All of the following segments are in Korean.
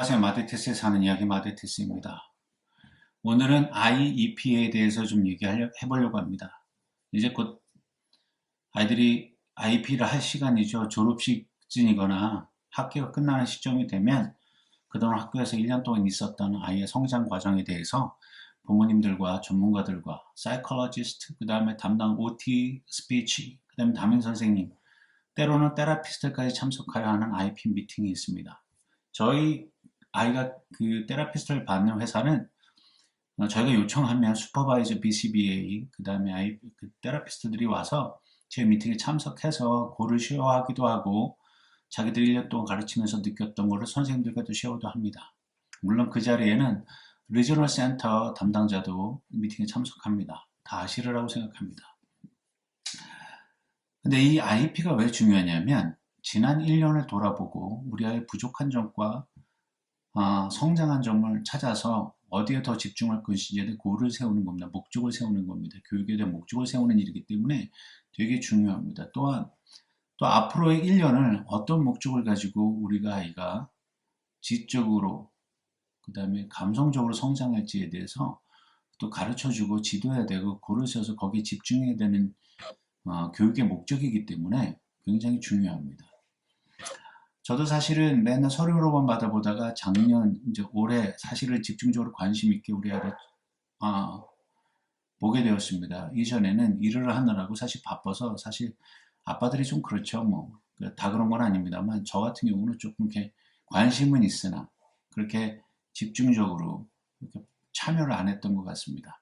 안녕하세요. 마데테스에 사는 이야기 마데테스입니다. 오늘은 IEP에 대해서 좀 해보려고 합니다. 이제 곧 아이들이 IEP를 할 시간이죠. 졸업식 직전이거나 학기가 끝나는 시점이 되면 그동안 학교에서 1년 동안 있었던 아이의 성장 과정에 대해서 부모님들과 전문가들과 사이콜로지스트, 그 다음에 담당 OT, 스피치, 그 다음에 담임 선생님, 때로는 테라피스트까지 참석하여 하는 IEP 미팅이 있습니다. 저희 아이가 그 테라피스트를 받는 회사는 저희가 요청하면 슈퍼바이저 BCBA 그 다음에 그 테라피스트들이 와서 제 미팅에 참석해서 고를 쉐어하기도 하고 자기들이 1년 동안 가르치면서 느꼈던 거를 선생님들과도 쉐어도 합니다. 물론 그 자리에는 리저널 센터 담당자도 미팅에 참석합니다. 다 아시리라고 생각합니다. 근데 이 IEP가 왜 중요하냐면 지난 1년을 돌아보고 우리 아이의 부족한 점과 성장한 점을 찾아서 어디에 더 집중할 것인지에 고를 세우는 겁니다. 목적을 세우는 겁니다. 교육에 대한 목적을 세우는 일이기 때문에 되게 중요합니다. 또한 또 앞으로의 1년을 어떤 목적을 가지고 우리가 아이가 지적으로 그 다음에 감성적으로 성장할지에 대해서 또 가르쳐주고 지도해야 되고 고를 세워서 거기에 집중해야 되는 교육의 목적이기 때문에 굉장히 중요합니다. 저도 사실은 맨날 서류로만 받아보다가 작년, 이제 올해 사실을 집중적으로 관심 있게 우리 아이를 보게 되었습니다. 이전에는 일을 하느라고 사실 바빠서 사실 아빠들이 좀 그렇죠. 뭐, 다 그런 건 아닙니다만 저 같은 경우는 조금 이렇게 관심은 있으나 그렇게 집중적으로 이렇게 참여를 안 했던 것 같습니다.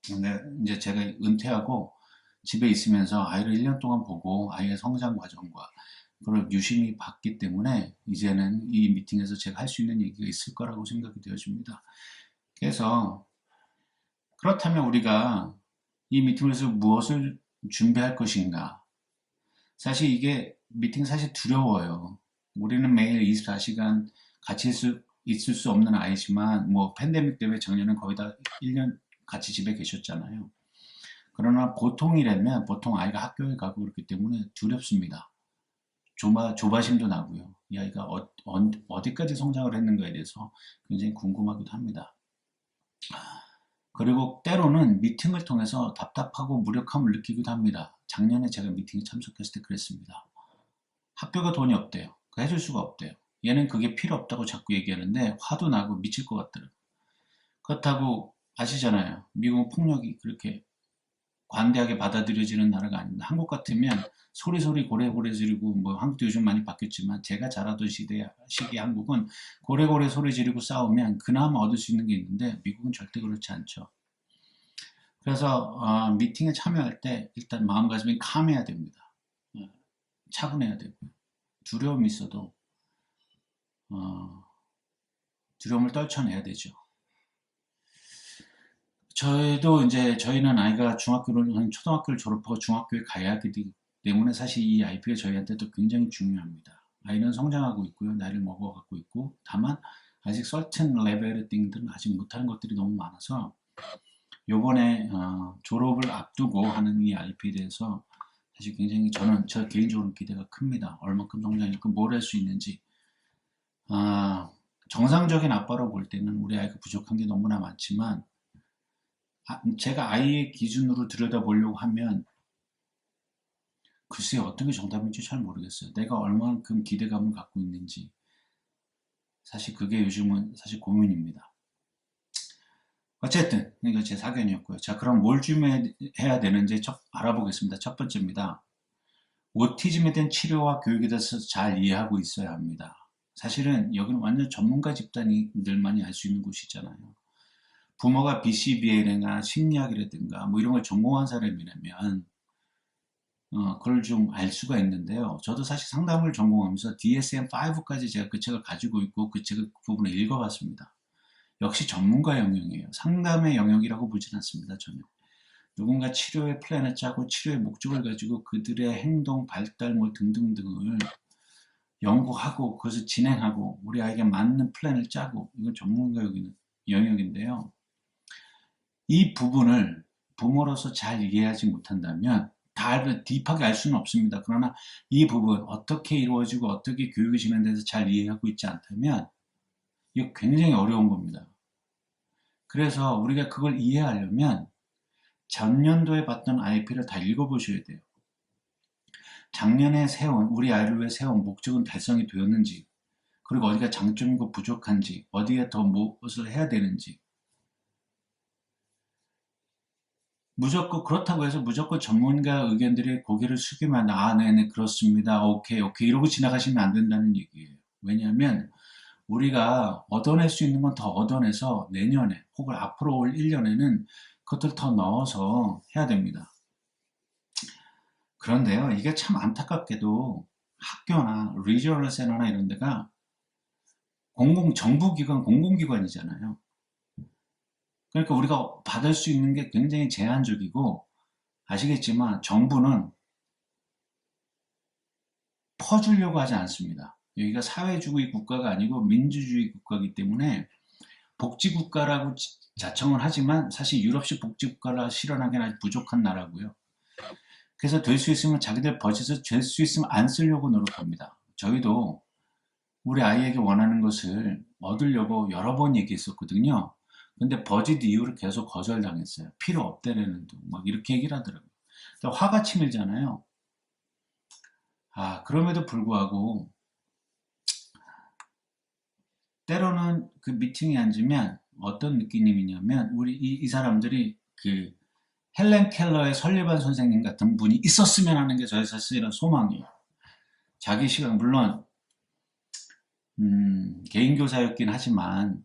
근데 이제 제가 은퇴하고 집에 있으면서 아이를 1년 동안 보고 아이의 성장 과정과 그걸 유심히 봤기 때문에 이제는 이 미팅에서 제가 할 수 있는 얘기가 있을 거라고 생각이 되어집니다. 그래서 그렇다면 우리가 이 미팅에서 무엇을 준비할 것인가? 사실 이게 미팅 사실 두려워요. 우리는 매일 24시간 같이 있을 수 없는 아이지만 뭐 팬데믹 때문에 작년엔 거의 다 1년 같이 집에 계셨잖아요. 그러나 보통이라면 보통 아이가 학교에 가고 그렇기 때문에 두렵습니다. 조바심도 나고요. 이 아이가 어디까지 성장을 했는가에 대해서 굉장히 궁금하기도 합니다. 그리고 때로는 미팅을 통해서 답답하고 무력함을 느끼기도 합니다. 작년에 제가 미팅에 참석했을 때 그랬습니다. 학교가 돈이 없대요. 해줄 수가 없대요. 얘는 그게 필요 없다고 자꾸 얘기하는데 화도 나고 미칠 것 같더라고요. 그렇다고 아시잖아요. 미국은 폭력이 그렇게 관대하게 받아들여지는 나라가 아닙니다. 한국 같으면 소리소리 고래고래 지르고 뭐 한국도 요즘 많이 바뀌었지만 제가 자라던 시기 한국은 고래고래 소리 지르고 싸우면 그나마 얻을 수 있는 게 있는데 미국은 절대 그렇지 않죠. 그래서 미팅에 참여할 때 일단 마음가짐이 캄해야 됩니다. 차분해야 되고요. 두려움이 있어도 두려움을 떨쳐내야 되죠. 저희도 이제 저희는 아이가 초등학교를 졸업하고 중학교에 가야 하기 때문에 사실 이 IP가 저희한테도 굉장히 중요합니다. 아이는 성장하고 있고요. 나이를 먹어가고 있고 다만 아직 certain 레벨의 띵들은 아직 못하는 것들이 너무 많아서 요번에 졸업을 앞두고 하는 이 IP에 대해서 사실 굉장히 저 개인적으로 기대가 큽니다. 얼만큼 성장했고 뭘 할 수 있는지 정상적인 아빠로 볼 때는 우리 아이가 부족한 게 너무나 많지만 제가 아이의 기준으로 들여다보려고 하면 글쎄 어떤 게 정답인지 잘 모르겠어요. 내가 얼만큼 기대감을 갖고 있는지 사실 그게 요즘은 사실 고민입니다. 어쨌든 이거 제 사견이었고요. 자, 그럼 뭘 준비해야 되는지 알아보겠습니다. 첫 번째입니다. 오티즘에 대한 치료와 교육에 대해서 잘 이해하고 있어야 합니다. 사실은 여기는 완전 전문가 집단이들만이 알 수 있는 곳이잖아요. 부모가 BCBA나 심리학이라든가 뭐 이런 걸 전공한 사람이라면 그걸 좀 알 수가 있는데요. 저도 사실 상담을 전공하면서 DSM-5까지 제가 그 책을 가지고 있고 그 책을 그 부분을 읽어봤습니다. 역시 전문가 영역이에요. 상담의 영역이라고 보진 않습니다. 전혀. 누군가 치료의 플랜을 짜고 치료의 목적을 가지고 그들의 행동, 발달 뭐 등등등을 연구하고 그것을 진행하고 우리 아이에게 맞는 플랜을 짜고 이건 전문가 영역인데요. 이 부분을 부모로서 잘 이해하지 못한다면 딥하게 알 수는 없습니다. 그러나 이 부분 어떻게 이루어지고 어떻게 교육이 진행돼서 잘 이해하고 있지 않다면 이거 굉장히 어려운 겁니다. 그래서 우리가 그걸 이해하려면 전년도에 봤던 IP를 다 읽어보셔야 돼요. 작년에 세운, 우리 아이를 위해 세운 목적은 달성이 되었는지, 그리고 어디가 장점이고 부족한지, 어디에 더 무엇을 해야 되는지. 무조건 그렇다고 해서 무조건 전문가 의견들이 고개를 숙이면 아, 네네 그렇습니다. 오케이 오케이 이러고 지나가시면 안 된다는 얘기예요. 왜냐하면 우리가 얻어낼 수 있는 건 더 얻어내서 내년에 혹은 앞으로 올 1년에는 그것들 더 넣어서 해야 됩니다. 그런데요, 이게 참 안타깝게도 학교나 리저널 센터나 이런 데가 정부기관, 공공기관이잖아요. 그러니까 우리가 받을 수 있는 게 굉장히 제한적이고, 아시겠지만 정부는 퍼주려고 하지 않습니다. 여기가 사회주의 국가가 아니고 민주주의 국가이기 때문에 복지국가라고 자청을 하지만 사실 유럽식 복지국가라 실현하기는 아직 부족한 나라고요. 그래서 될 수 있으면 자기들 버짓을 될 수 있으면 안 쓰려고 노력합니다. 저희도 우리 아이에게 원하는 것을 얻으려고 여러 번 얘기했었거든요. 근데 버짓 이후로 계속 거절당했어요. 필요 없다는 둥, 막 이렇게 얘기를 하더라고요. 화가 치밀잖아요. 아, 그럼에도 불구하고 때로는 그 미팅에 앉으면 어떤 느낌이냐면 우리 이 사람들이 그 헬렌 켈러의 설리반 선생님 같은 분이 있었으면 하는 게 저의 사실은 소망이에요. 자기 시간 물론 개인 교사였긴 하지만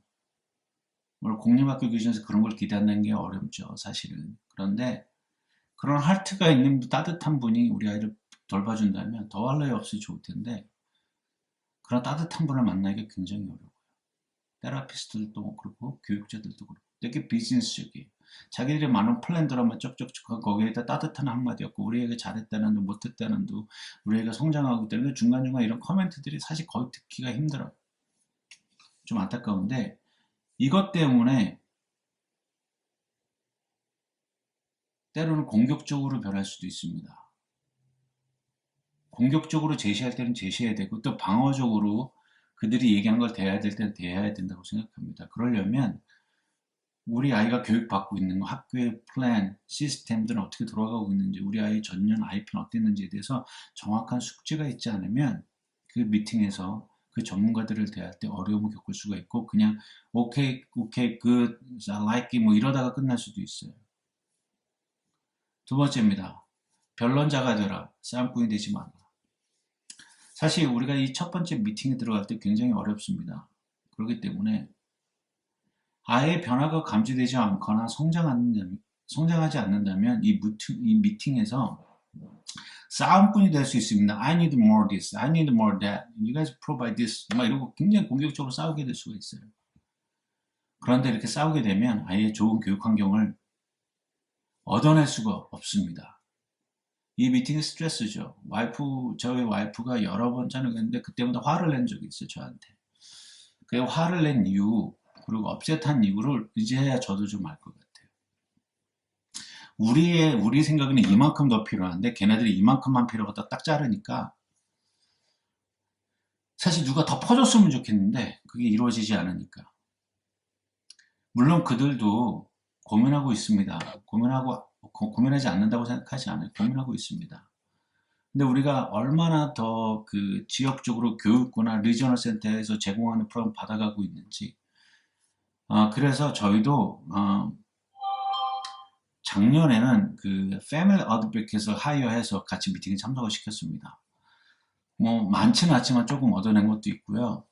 오늘 공립학교 교실에서 그런 걸 기대한다는 게 어렵죠, 사실은. 그런데 그런 하트가 있는 따뜻한 분이 우리 아이를 돌봐준다면 더할 나위 없이 좋을 텐데 그런 따뜻한 분을 만나기가 굉장히 어려워요. 테라피스트들도 그렇고 교육자들도 그렇고 되게 비즈니스적이에요. 자기들이 많은 플랜들 하면 쪽쪽쪽 거기에다 따뜻한 한마디였고 우리에게 잘했다는 둥 못했다는 둥 우리에게 성장하고 있다는 중간중간 이런 코멘트들이 사실 거의 듣기가 힘들어요. 좀 안타까운데 이것 때문에 때로는 공격적으로 변할 수도 있습니다. 공격적으로 제시할 때는 제시해야 되고 또 방어적으로 그들이 얘기하는 걸 대해야 될 때는 대해야 된다고 생각합니다. 그러려면 우리 아이가 교육받고 있는 학교의 플랜, 시스템들은 어떻게 돌아가고 있는지, 우리 아이 전년 아이편 어땠는지에 대해서 정확한 숙지가 있지 않으면 그 미팅에서 그 전문가들을 대할 때 어려움을 겪을 수가 있고 그냥 오케이, 오케이, 굿, I like it 뭐 이러다가 끝날 수도 있어요. 두 번째입니다. 변론자가 되라. 싸움꾼이 되지 마라. 사실 우리가 이 첫 번째 미팅에 들어갈 때 굉장히 어렵습니다. 그렇기 때문에 아예 변화가 감지되지 않거나 성장하지 않는다면 이 미팅에서 싸움꾼이 될 수 있습니다. I need more this, I need more that, you guys provide this 막 이러고 굉장히 공격적으로 싸우게 될 수가 있어요. 그런데 이렇게 싸우게 되면 아예 좋은 교육 환경을 얻어낼 수가 없습니다. 이 미팅이 스트레스죠. 저희 와이프가 여러 번 짜는데 그때마다 화를 낸 적이 있어요, 저한테. 그 화를 낸 이유, 그리고 업셋한 이유를 이제야 저도 좀 알 것 같아요. 우리 생각에는 이만큼 더 필요한데 걔네들이 이만큼만 필요하다 딱 자르니까 사실 누가 더 퍼줬으면 좋겠는데 그게 이루어지지 않으니까. 물론 그들도 고민하고 있습니다. 고민하지 않는다고 생각하지 않아요. 고민하고 있습니다. 근데 우리가 얼마나 더 그 지역적으로 교육구나 리저널 센터에서 제공하는 프로그램 받아가고 있는지. 그래서 저희도 작년에는 그 패밀리 어드보케이트를 하이어해서 같이 미팅에 참석을 시켰습니다. 뭐 많지는 않지만 조금 얻어낸 것도 있고요.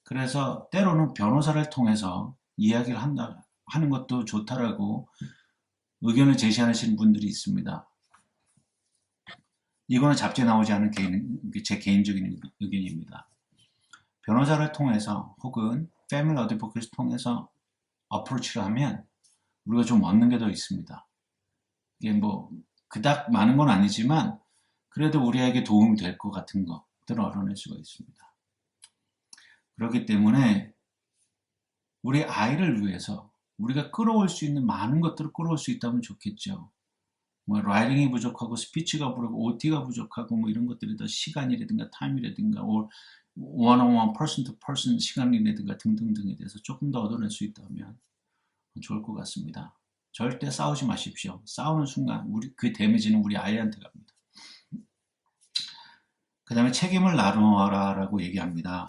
그래서 때로는 변호사를 통해서 이야기를 하는 것도 좋다라고 의견을 제시하시는 분들이 있습니다. 이거는 잡지에 나오지 않은 제 개인적인 의견입니다. 변호사를 통해서 혹은 패밀리 어드보케이트를 통해서 어프로치를 하면 우리가 좀 얻는 게 더 있습니다. 이게 뭐 그닥 많은 건 아니지만 그래도 우리에게 도움이 될 것 같은 것들을 얻어낼 수가 있습니다. 그렇기 때문에 우리 아이를 위해서 우리가 끌어올 수 있는 많은 것들을 끌어올 수 있다면 좋겠죠. 뭐 라이팅이 부족하고 스피치가 부족하고 OT가 부족하고 뭐 이런 것들이 더 시간이라든가 타임이라든가 one-on-one, person-to-person 시간이라든가 등등등에 대해서 조금 더 얻어낼 수 있다면 좋을 것 같습니다. 절대 싸우지 마십시오. 싸우는 순간 그 데미지는 우리 아이한테 갑니다. 그 다음에 책임을 나누어라 라고 얘기합니다.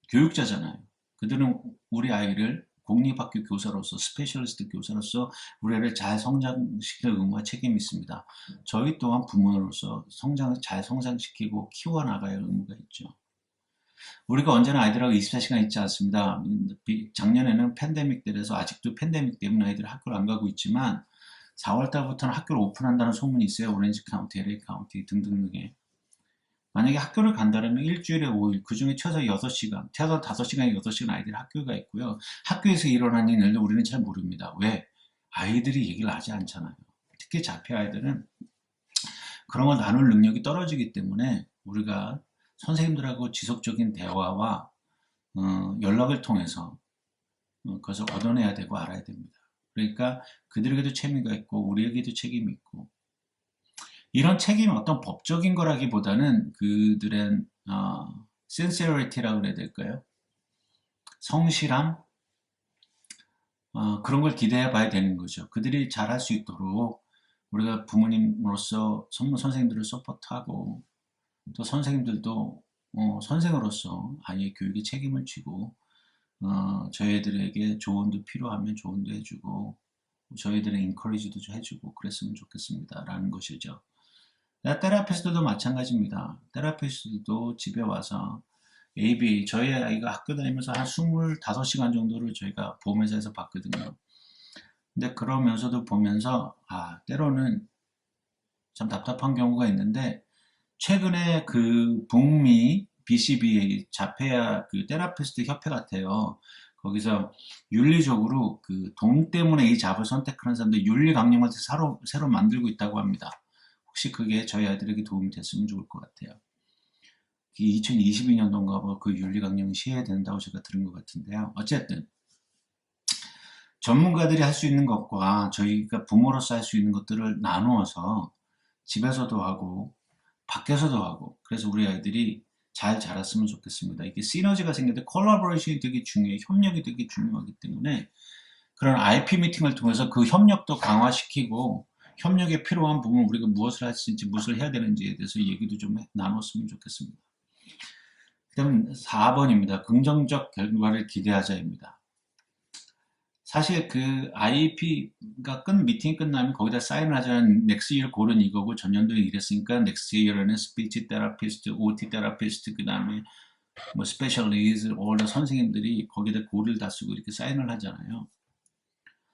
교육자잖아요. 그들은 우리 아이를 공립학교 교사로서, 스페셜리스트 교사로서 우리 아이를 잘 성장시킬 의무와 책임이 있습니다. 저희 또한 부모로서 잘 성장시키고 키워나가야 할 의무가 있죠. 우리가 언제나 아이들하고 24시간 있지 않습니다. 작년에는 팬데믹 때라서 아직도 팬데믹 때문에 아이들이 학교를 안 가고 있지만 4월달부터는 학교를 오픈한다는 소문이 있어요. 오렌지 카운티, LA 카운티 등등등에. 만약에 학교를 간다면 일주일에 5일, 그 중에 최소 6시간, 최소 5시간, 6시간 아이들이 학교가 있고요. 학교에서 일어나는 일도 우리는 잘 모릅니다. 왜? 아이들이 얘기를 하지 않잖아요. 특히 자폐 아이들은 그런 걸 나눌 능력이 떨어지기 때문에 우리가 선생님들하고 지속적인 대화와 연락을 통해서 그것을 얻어내야 되고 알아야 됩니다. 그러니까 그들에게도 책임이 있고 우리에게도 책임이 있고 이런 책임이 어떤 법적인 거라기보다는 그들의 sincerity라고 그래야 될까요? 성실함? 그런 걸 기대해 봐야 되는 거죠. 그들이 잘할 수 있도록 우리가 부모님으로서 선생님들을 서포트하고 또 선생님들도 선생으로서 아이의 교육에 책임을 지고 저희들에게 조언도 필요하면 조언도 해주고 저희들의 인커리지도 좀 해주고 그랬으면 좋겠습니다. 라는 것이죠. 테라피스트도 마찬가지입니다. 테라피스트도 집에 와서 ABA, 저희 아이가 학교 다니면서 한 25시간 정도를 저희가 보험회사에서 봤거든요. 근데 그러면서도 보면서 때로는 참 답답한 경우가 있는데 최근에 그 북미 BCBA 자폐아 그 테라피스트 협회 같아요. 거기서 윤리적으로 그 돈 때문에 이 잡을 선택하는 사람들 윤리 강령을 새로 만들고 있다고 합니다. 혹시 그게 저희 아이들에게 도움이 됐으면 좋을 것 같아요. 2022년도인가 그 윤리 강령이 시행된다고 제가 들은 것 같은데요. 어쨌든 전문가들이 할 수 있는 것과 저희가 부모로서 할 수 있는 것들을 나누어서 집에서도 하고 밖에서도 하고 그래서 우리 아이들이 잘 자랐으면 좋겠습니다. 이게 시너지가 생기는데 콜라보레이션이 되게 중요해요. 협력이 되게 중요하기 때문에 그런 IP 미팅을 통해서 그 협력도 강화시키고 협력에 필요한 부분 우리가 무엇을 할 수 있는지 무엇을 해야 되는지에 대해서 얘기도 좀 나눴으면 좋겠습니다. 그 다음 4번입니다. 긍정적 결과를 기대하자입니다. 사실 그 IEP가 미팅이 끝나면 거기다 사인을 하자는 넥스트 이어 골은 이거고 전년도에 이랬으니까 넥스트 이어는 스피치 테라피스트, OT 테라피스트 그 다음에 뭐 스페셜리스트, 올더 선생님들이 거기다 골을 다 쓰고 이렇게 사인을 하잖아요.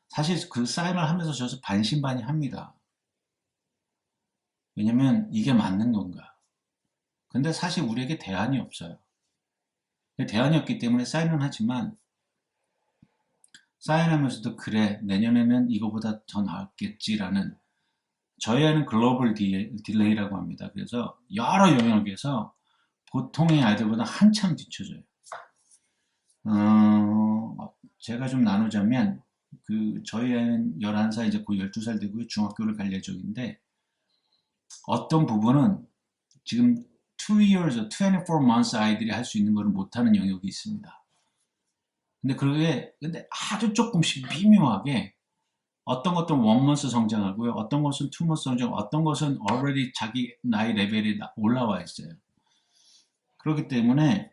사실 그 사인을 하면서 저도 반신반의합니다. 왜냐면 이게 맞는 건가? 근데 사실 우리에게 대안이 없어요. 대안이 없기 때문에 사인은 하지만 사인하면서도 그래 내년에는 이거보다 더 나았겠지라는 저희 아이는 글로벌 딜레이라고 합니다. 그래서 여러 영역에서 보통의 아이들보다 한참 뒤쳐져요. 제가 좀 나누자면 저희 아이는 11살 이제 곧 12살 되고요. 중학교를 갈 예정인데 어떤 부분은 지금 2 years, 24 months 아이들이 할 수 있는 것을 못하는 영역이 있습니다. 근데 아주 조금씩 미묘하게 어떤 것들은 1 month 성장하고요. 어떤 것은 2 month 성장, 어떤 것은 already 자기 나이 레벨이 올라와 있어요. 그렇기 때문에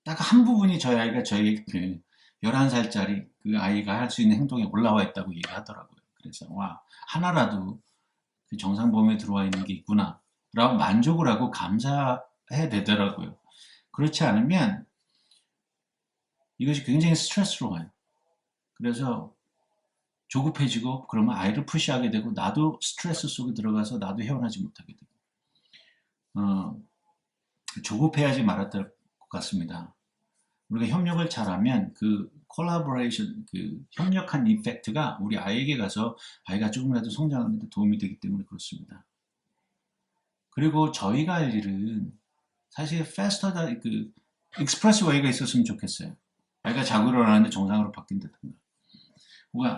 딱 한 부분이 저희 아이가 저희 11살짜리 그 아이가 할 수 있는 행동에 올라와 있다고 얘기하더라고요. 그래서 하나라도 그 정상 범위에 들어와 있는 게 있구나 라고 만족을 하고 감사해야 되더라고요. 그렇지 않으면 이것이 굉장히 스트레스로워요. 그래서 조급해지고 그러면 아이를 푸시하게 되고 나도 스트레스 속에 들어가서 나도 헤어나지 못하게 되고 조급해하지 말았을 것 같습니다. 우리가 협력을 잘하면 그 콜라보레이션, 그 협력한 이펙트가 우리 아이에게 가서 아이가 조금이라도 성장하는 데 도움이 되기 때문에 그렇습니다. 그리고 저희가 할 일은 사실 패스터다 그 익스프레스웨이가 있었으면 좋겠어요. 아이가 자고 일어나는데 정상으로 바뀐다든가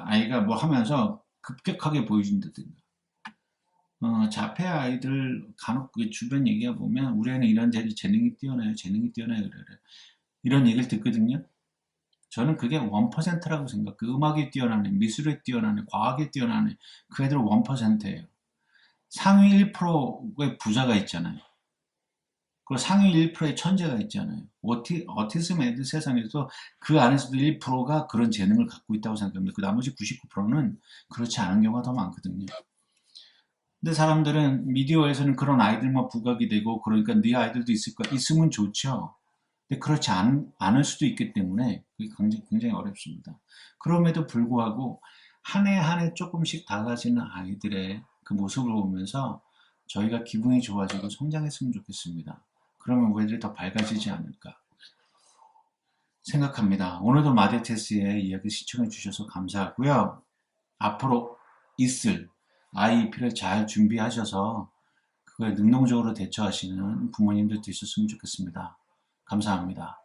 아이가 뭐 하면서 급격하게 보여준다든가 자폐 아이들 간혹 그 주변 얘기해 보면 우리 애는 이런 재능이 뛰어나요, 재능이 뛰어나요, 그래. 이런 얘기를 듣거든요. 저는 그게 1%라고 생각. 그 음악에 뛰어나네, 미술에 뛰어나네, 과학에 뛰어나네. 그 애들 1%예요. 상위 1%의 부자가 있잖아요. 그리고 상위 1%의 천재가 있잖아요. 오티즘 애들 세상에서 그 안에서도 1%가 그런 재능을 갖고 있다고 생각합니다. 그 나머지 99%는 그렇지 않은 경우가 더 많거든요. 근데 사람들은 미디어에서는 그런 아이들만 부각이 되고 그러니까 네 아이들도 있으면 좋죠. 근데 그렇지 않을 수도 있기 때문에 그게 굉장히 어렵습니다. 그럼에도 불구하고 한 해 한 해 조금씩 달라지는 아이들의 그 모습을 보면서 저희가 기분이 좋아지고 성장했으면 좋겠습니다. 그러면 우리들이 더 밝아지지 않을까 생각합니다. 오늘도 마데테스의 이야기 시청해 주셔서 감사하고요. 앞으로 있을 IEP를 잘 준비하셔서 그거에 능동적으로 대처하시는 부모님들도 있었으면 좋겠습니다. 감사합니다.